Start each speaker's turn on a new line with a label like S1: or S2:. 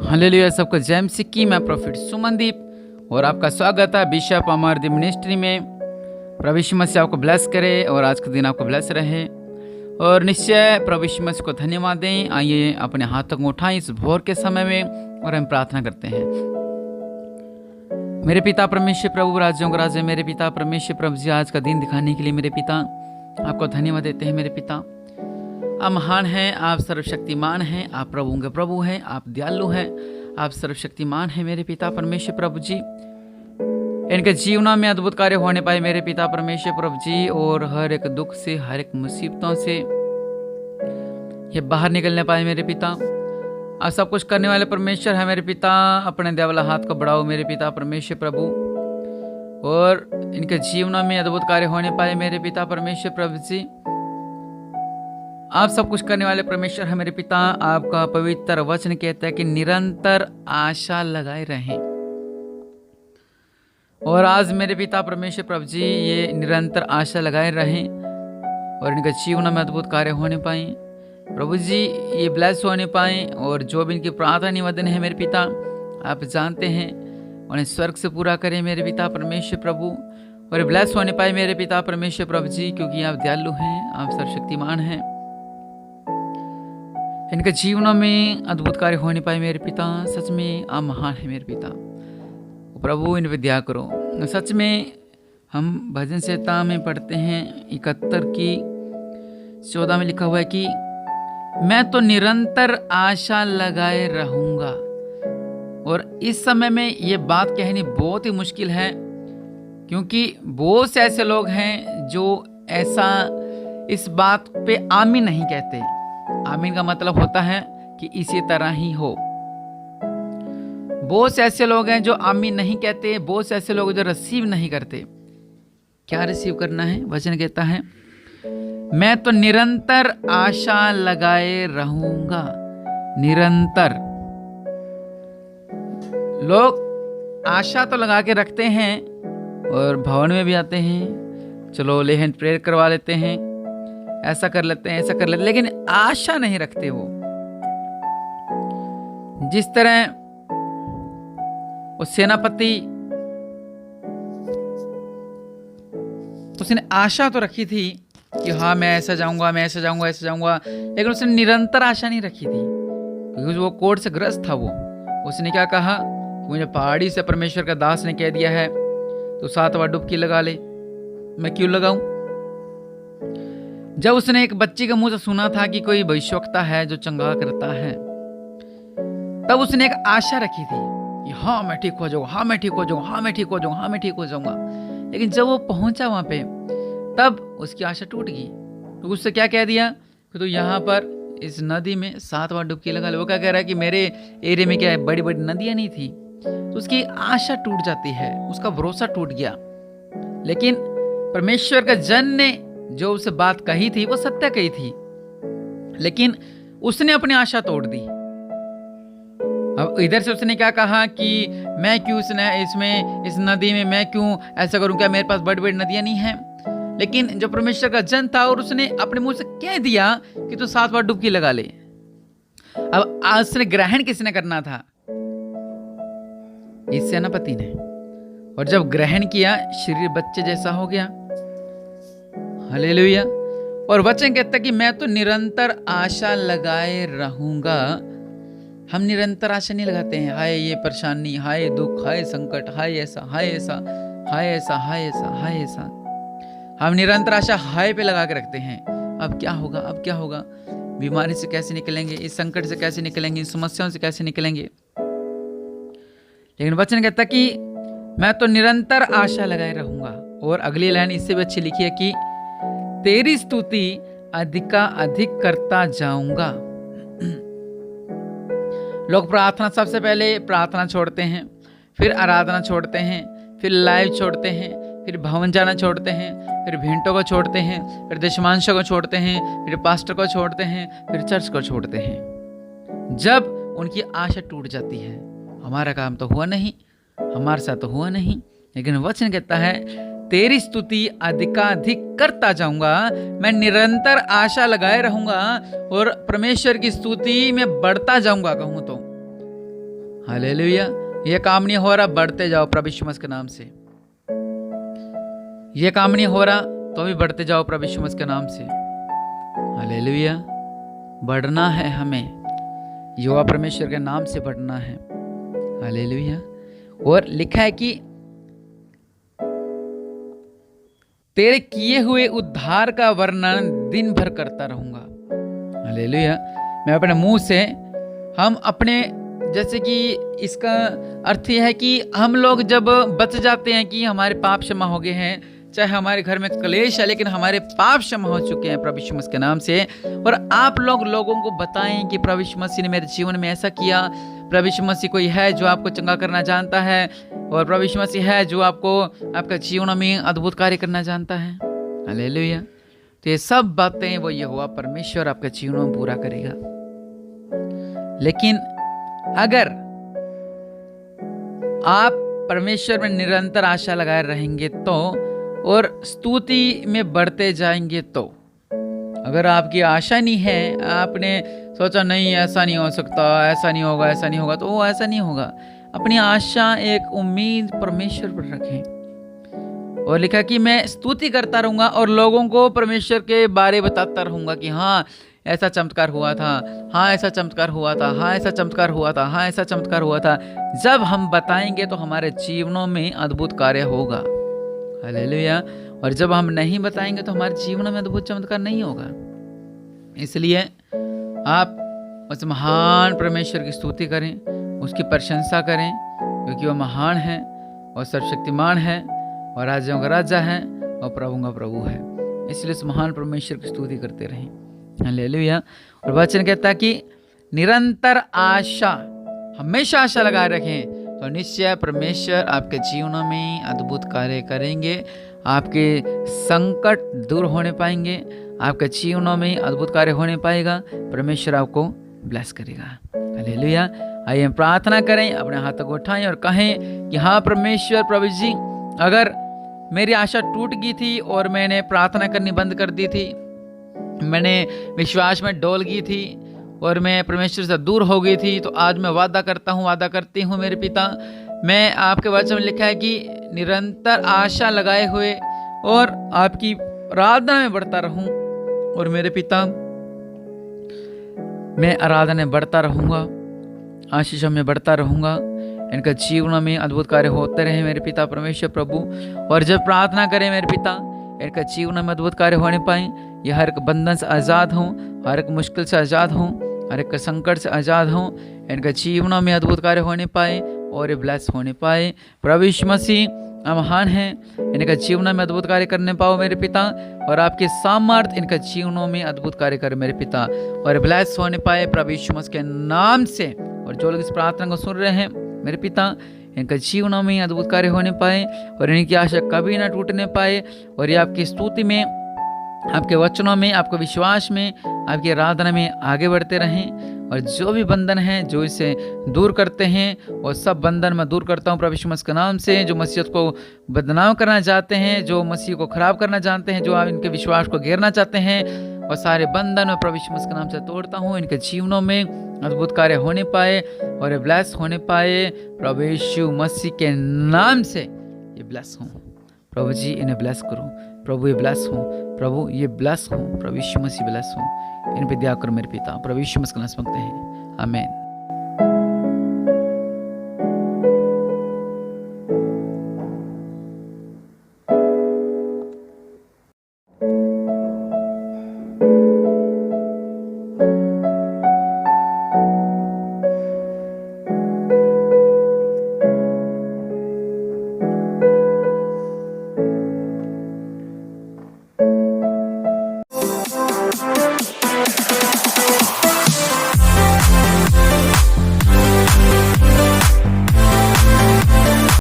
S1: Hallelujah. सबको जय मसीह की। मैं प्रोफेट सुमनदीप और आपका स्वागत है बिशप अमरदीप मिनिस्ट्री में। प्रभु यीशु मसीह आपको ब्लेस करे और आज का दिन आपको ब्लेस रहे और निश्चय प्रभु यीशु मसीह को धन्यवाद दें। आइए अपने हाथों को उठाएं इस भोर के समय में और हम प्रार्थना करते हैं। मेरे पिता परमेश्वर प्रभु राज्यों का राजा, मेरे पिता परमेश्वर प्रभु जी, आज का दिन दिखाने के लिए मेरे पिता आपको धन्यवाद देते हैं। मेरे पिता आप महान हैं, आप सर्वशक्तिमान हैं, आप प्रभुओं के प्रभु हैं, आप दयालु हैं, आप सर्वशक्तिमान हैं। मेरे पिता परमेश्वर प्रभु जी, इनके जीवनों में अद्भुत कार्य होने पाए मेरे पिता परमेश्वर प्रभु जी, और हर एक दुख से, हर एक मुसीबतों से ये बाहर निकलने पाए मेरे पिता। आप सब कुछ करने वाले परमेश्वर है मेरे पिता। अपने दया वाला हाथ को बढ़ाओ मेरे पिता परमेश्वर प्रभु, और इनके जीवनों में अद्भुत कार्य होने पाए मेरे पिता परमेश्वर प्रभु जी। आप सब कुछ करने वाले परमेश्वर है मेरे पिता। आपका पवित्र वचन कहता है कि निरंतर आशा लगाए रहें, और आज मेरे पिता परमेश्वर प्रभु जी ये निरंतर आशा लगाए रहें और इनके जीवन में अद्भुत कार्य होने पाए प्रभु जी, ये ब्लेस होने पाए। और जो भी इनकी प्रार्थना निवेदन है मेरे पिता, आप जानते हैं, उन्हें स्वर्ग से पूरा करें मेरे पिता परमेश्वर प्रभु, और ब्लेस होने पाए मेरे पिता परमेश्वर प्रभु जी, क्योंकि आप दयालु हैं, आप सर्वशक्तिमान हैं। इनके जीवनों में अद्भुत कार्य होने पाए मेरे पिता। सच में आप महान है मेरे पिता प्रभु, इन पे दया करो। सच में हम भजन संहिता में पढ़ते हैं 71 की 14 में लिखा हुआ है कि मैं तो निरंतर आशा लगाए रहूंगा। और इस समय में ये बात कहनी बहुत ही मुश्किल है, क्योंकि बहुत से ऐसे लोग हैं जो ऐसा इस बात पे आमीन नहीं कहते। आमीन का मतलब होता है कि इसी तरह ही हो। बहुत से ऐसे लोग हैं जो आमीन नहीं कहते, बहुत से ऐसे लोग जो रिसीव नहीं करते। क्या रिसीव करना है? वचन कहता है मैं तो निरंतर आशा लगाए रहूंगा। निरंतर लोग आशा तो लगा के रखते हैं और भवन में भी आते हैं, चलो लेहन प्रेयर करवा लेते हैं, ऐसा कर लेते हैं, ऐसा कर लेते हैं, लेकिन आशा नहीं रखते वो। जिस तरह वो सेनापति, उसने आशा तो रखी थी कि हाँ मैं ऐसा जाऊंगा, मैं ऐसा जाऊंगा, ऐसा जाऊंगा, लेकिन उसने निरंतर आशा नहीं रखी थी, क्योंकि वो कोढ़ से ग्रस्त था। वो उसने क्या कहा, मुझे पहाड़ी से परमेश्वर का दास ने कह दिया है तो 7 बार डुबकी लगा ले, मैं क्यों लगाऊं? जब उसने एक बच्ची के मुंह से सुना था कि कोई भविष्यवक्ता है जो चंगा करता है, तब उसने एक आशा रखी थी कि हाँ मैं ठीक हो जाऊंगा, हाँ मैं ठीक हो जाऊंगा, हाँ मैं ठीक हो जाऊंगा, हाँ मैं ठीक हो जाऊंगा। लेकिन जब वो पहुंचा वहां पे, तब उसकी आशा टूट गई। तो उससे क्या कह दिया कि तू यहाँ पर इस नदी में 7 बार डुबकी लगा ले। वो क्या कह रहा है कि मेरे एरिया में क्या है, बड़ी बड़ी नदियां नहीं थी। तो उसकी आशा टूट जाती है, उसका भरोसा टूट गया। लेकिन परमेश्वर का जन ने जो उसे बात कही थी वो सत्य कही थी, लेकिन उसने अपनी आशा तोड़ दी। अब इधर से उसने क्या कहा कि मैं क्यों इसमें इस नदी में मैं क्यों ऐसा करूं, क्या मेरे पास बड़ी बड़ी नदियां नहीं हैं? लेकिन जो परमेश्वर का जन था और उसने अपने मुंह से कह दिया कि तू 7 बार डुबकी लगा ले। अब उसने ग्रहण किसने करना था? इस सेनापति ने। और जब ग्रहण किया, शरीर बच्चे जैसा हो गया। हालेलुया। और वचन कहता कि मैं तो निरंतर आशा लगाए रहूंगा। हम निरंतर आशा नहीं लगाते हैं, हाय ये परेशानी, हाय दुख, हाय संकट, हाय ऐसा, हाय ऐसा, हाय ऐसा, हाय ऐसा, हाय ऐसा। हम निरंतर आशा हाय पे लगा के रखते हैं। अब क्या होगा, अब क्या होगा, बीमारी से कैसे निकलेंगे, इस संकट से कैसे निकलेंगे, इस समस्याओं से कैसे निकलेंगे। लेकिन वचन कहता कि मैं तो निरंतर आशा लगाए रहूंगा। और अगली लाइन इससे भी अच्छी लिखी है कि तेरी स्तुति अधिक करता जाऊंगा। लोग प्रार्थना, सबसे पहले प्रार्थना छोड़ते हैं, फिर आराधना छोड़ते हैं, फिर लाइव छोड़ते हैं, फिर भवन जाना छोड़ते हैं, फिर भेंटों को छोड़ते हैं, फिर दशमांश को छोड़ते हैं, फिर पास्टर को छोड़ते हैं, फिर चर्च को छोड़ते हैं। जब उनकी आशा टूट जाती है, हमारा काम तो हुआ नहीं, हमारे साथ तो हुआ नहीं, लेकिन वचन कहता है तेरी स्तुति अधिकाधिक करता जाऊंगा, मैं निरंतर आशा लगाए रहूंगा और परमेश्वर की स्तुति में बढ़ता जाऊंगा। कहूं तो हालेलुया। ये काम नहीं हो रहा, बढ़ते जाओ प्रभु यीशु मसीह के नाम से। ये काम नहीं हो रहा तो भी बढ़ते जाओ प्रभु यीशु मसीह के नाम से। हालेलुया। बढ़ना है हमें, यहोवा परमेश्वर के नाम से बढ़ना है। हालेलुया। और लिखा है कि तेरे किए हुए उद्धार का वर्णन दिन भर करता रहूंगा। हालेलुया। मैं अपने मुंह से हम अपने, जैसे कि इसका अर्थ यह है कि हम लोग जब बच जाते हैं कि हमारे पाप क्षमा हो गए हैं, चाहे हमारे घर में क्लेश है लेकिन हमारे पाप क्षमा हो चुके हैं प्रभु यीशु मसीह के नाम से, और आप लोगों को बताएं कि प्रभु यीशु मसीह ने मेरे जीवन में ऐसा किया। प्रभु यीशु मसीह कोई है जो आपको चंगा करना जानता है, और प्रभु यीशु मसीह है जो आपको आपका जीवन में अद्भुत कार्य करना जानता है। हालेलुया। तो ये सब बातें वो यहोवा परमेश्वर आपके जीवन में पूरा करेगा। लेकिन अगर आप परमेश्वर में निरंतर आशा लगाए रहेंगे तो, और स्तुति में बढ़ते जाएंगे तो, अगर आपकी आशा नहीं है, आपने सोचा नहीं ऐसा नहीं हो सकता, ऐसा नहीं होगा, ऐसा नहीं होगा, तो वो ऐसा नहीं होगा। अपनी आशा एक उम्मीद परमेश्वर पर रखें। और लिखा कि मैं स्तुति करता रहूंगा और लोगों को परमेश्वर के बारे बताता रहूंगा कि हाँ ऐसा चमत्कार हुआ था, हाँ ऐसा चमत्कार हुआ था, हाँ ऐसा चमत्कार हुआ था, हाँ ऐसा चमत्कार हुआ था। जब हम बताएंगे तो हमारे जीवनों में अद्भुत कार्य होगा। हालेलुया। और जब हम नहीं बताएंगे तो हमारे जीवन में अद्भुत चमत्कार नहीं होगा। इसलिए आप उस महान परमेश्वर की स्तुति करें, उसकी प्रशंसा करें, क्योंकि वह महान है और सर्वशक्तिमान है और राजाओं का राजा है और प्रभु का प्रभु है। इसलिए उस महान परमेश्वर की स्तुति करते रहें। हालेलुया। और वचन कहता है कि निरंतर आशा, हमेशा आशा लगाए रखें तो निश्चय परमेश्वर आपके जीवनों में अद्भुत कार्य करेंगे। आपके संकट दूर होने पाएंगे, आपके जीवनों में अद्भुत कार्य होने पाएगा। परमेश्वर आपको ब्लेस करेगा। हालेलुया। आइए हम प्रार्थना करें, अपने हाथों को उठाएं और कहें कि हाँ परमेश्वर प्रभु जी, अगर मेरी आशा टूट गई थी और मैंने प्रार्थना करनी बंद कर दी थी, मैंने विश्वास में डोल गई थी और मैं परमेश्वर से दूर हो गई थी, तो आज मैं वादा करती हूँ मेरे पिता, मैं आपके वचन में लिखा है कि निरंतर आशा लगाए हुए और आपकी आराधना में बढ़ता रहूं। और मेरे पिता, मैं आराधना में बढ़ता रहूंगा, आशीषों में बढ़ता रहूंगा, इनका जीवन में अद्भुत कार्य होते रहे मेरे पिता परमेश्वर प्रभु। और जब प्रार्थना करें मेरे पिता, इनका जीवन में अद्भुत कार्य होने पाए। ये हर एक बंधन से आज़ाद हों, हर एक मुश्किल से आज़ाद हों, हर एक संकट से आज़ाद हों, इनका जीवनों में अद्भुत कार्य होने पाए और ये ब्लेस होने पाए। प्रभु यीशु मसीह महान है, इनका जीवनों में अद्भुत कार्य करने पाओ मेरे पिता, और आपके सामर्थ्य इनका जीवनों में अद्भुत कार्य करे मेरे पिता, और ब्लेस होने पाए प्रभु यीशु मसीह के नाम से। और जो लोग इस प्रार्थना को सुन रहे हैं मेरे पिता, इनका जीवनों में अद्भुत कार्य होने पाए और इनकी आशा कभी ना टूटने पाए, और ये आपकी स्तुति में, आपके वचनों में, आपके विश्वास में, आपकी आराधना में आगे बढ़ते रहें। और जो भी बंधन हैं जो इसे दूर करते हैं, और सब बंधन मैं दूर करता हूँ प्रभु यीशु मसीह के नाम से। जो मसीहत को बदनाम करना चाहते हैं, जो मसीह को खराब करना जानते हैं, जो आप इनके विश्वास को घेरना चाहते हैं, और सारे बंधन मैं प्रभु यीशु मसीह के नाम से तोड़ता हूँ। इनके जीवनों में अद्भुत कार्य होने पाए और ब्लेस होने पाए प्रभु यीशु मसीह के नाम से। ये ब्लेस हों प्रभु जी, इन्हें ब्लेस करो प्रभु, ये ब्लेस हों प्रभु, ये ब्लेस हों प्रभु यीशु मसीह, ब्लेस हों इन पे दया करो मेरे पिता, प्रभु यीशु मसीह के नाम से मांगते हैं, आमीन।